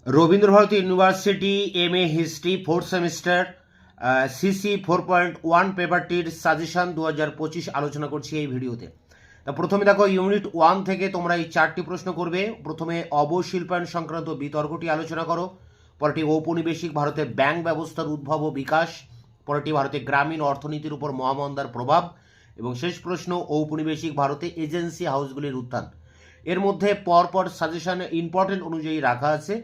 Rabindra Bharati university MA history 4th semester CC 4.1 পেপারটির suggestion 2025 আলোচনা করছি এই ভিডিওতে। তা প্রথমে দেখো ইউনিট 1 থেকে তোমরা এই 4টি প্রশ্ন করবে। প্রথমে অবশিল্পায়ন সংক্রান্ত বিতর্কটি আলোচনা করো, পরটি ঔপনিবেশিক ভারতে ব্যাংক ব্যবস্থার উদ্ভব ও বিকাশ, পরটি ভারতে গ্রামীণ অর্থনীতির উপর মহামন্দার প্রভাব এবং শেষ প্রশ্ন ঔপনিবেশিক ভারতে এজেন্সি হাউসগুলির উত্থান। এর মধ্যে পরপর সাজেশন ইম্পর্টেন্ট অনুযায়ী রাখা আছে।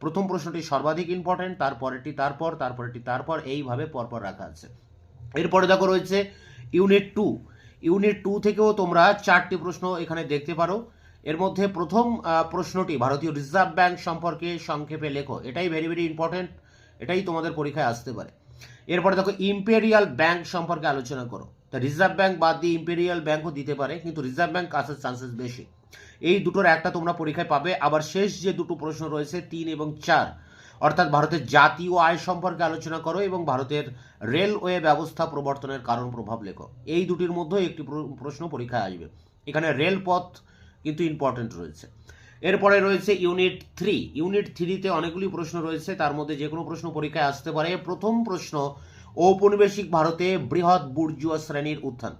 প্রথম প্রশ্নটি সর্বাধিক ইম্পর্টেন্ট, তারপরেটি এইভাবে পরপর রাখা আছে। এরপরে দেখো রয়েছে ইউনিট টু থেকেও তোমরা 4টি প্রশ্ন এখানে দেখতে পারো। এর মধ্যে প্রথম প্রশ্নটি ভারতীয় রিজার্ভ ব্যাংক সম্পর্কে সংক্ষেপে লেখো। এটাই ভেরি ভেরি ইম্পর্টেন্ট, এটাই তোমাদের পরীক্ষায় আসতে পারে। এরপরে দেখো ইম্পেরিয়াল ব্যাংক সম্পর্কে আলোচনা করো। তা রিজার্ভ ব্যাংক বাদ দিয়ে ইম্পেরিয়াল ব্যাংকও দিতে পারে, কিন্তু রিজার্ভ ব্যাংক আসার চান্সেস বেশি। এই দুটোর একটা তোমরা পরীক্ষায় পাবে। আবার শেষ যে দুটো প্রশ্ন রয়েছে 3 এবং 4, অর্থাৎ ভারতের জাতীয় আয় সম্পর্কে আলোচনা করো এবং ভারতের রেলওয়ে ব্যবস্থা প্রবর্তনের কারণ প্রভাব লেখো। এই দুটির মধ্যে একটি প্রশ্ন পরীক্ষায় আসবে। এখানে রেলপথ কিন্তু ইম্পর্টেন্ট রয়েছে। এরপরে রয়েছে ইউনিট থ্রিতে অনেকগুলি প্রশ্ন রয়েছে, তার মধ্যে যে কোনো প্রশ্ন পরীক্ষায় আসতে পারে। প্রথম প্রশ্ন ঔপনিবেশিক ভারতে বৃহৎ বুর্জুয়া শ্রেণীর উত্থান,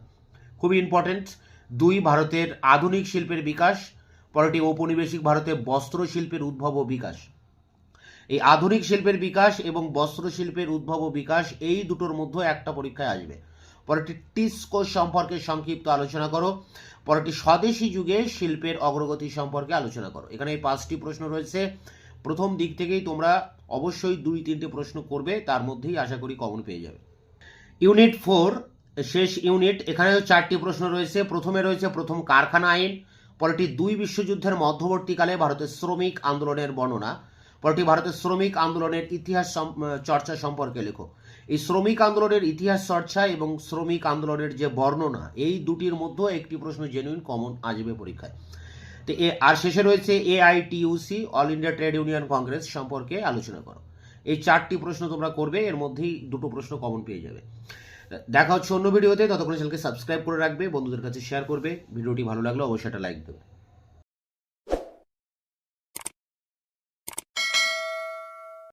খুবই ইম্পর্টেন্ট। 2 ভারতের আধুনিক শিল্পের বিকাশ, পরটি ঔপনিবেশিক ভারতে বস্ত্র শিল্পের উদ্ভব ও বিকাশ। এই আধুনিক শিল্পের বিকাশ এবং বস্ত্র শিল্পের উদ্ভব ও বিকাশ এই দুটোর মধ্যে একটা পরীক্ষায় আসবে। পরটি টিসকো সম্পর্কে সংক্ষিপ্ত আলোচনা করো, পরটি স্বদেশী যুগে শিল্পের অগ্রগতি সম্পর্কে আলোচনা করো। এখানে এই 5টি প্রশ্ন রয়েছে। প্রথম দিক থেকেই তোমরা অবশ্যই 2-3টে প্রশ্ন করবে, তার মধ্যেই আশা করি কমন পেয়ে যাবে। ইউনিট 4 শেষ ইউনিট, এখানেও 4টি প্রশ্ন রয়েছে। প্রথমে রয়েছে প্রথম কারখানা আইন, পরটি 2 বিশ্বযুদ্ধের মধ্যবর্তীকালে ভারতের শ্রমিক আন্দোলনের বর্ণনা, পরটি ভারতের শ্রমিক আন্দোলনের ইতিহাস চর্চা সম্পর্কে লেখো। এই শ্রমিক আন্দোলনের ইতিহাস চর্চা এবং শ্রমিক আন্দোলনের যে বর্ণনা, এই দুটির মধ্যে একটি প্রশ্ন জেনুইন কমন আসবে পরীক্ষায়। তো আর শেষে রয়েছে AITUC all India trade union Congress সম্পর্কে আলোচনা করো। এই 4টি প্রশ্ন তোমরা করবে, এর মধ্যেই দুটো প্রশ্ন কমন পেয়ে যাবে। দেখা হচ্ছে অন্য ভিডিওতে, ততক্ষণ চ্যানেলকে সাবস্ক্রাইব করে রাখবে, বন্ধুদের কাছে শেয়ার করবে। ভিডিওটি ভালো লাগলে অবশ্যই একটা লাইক দেবে।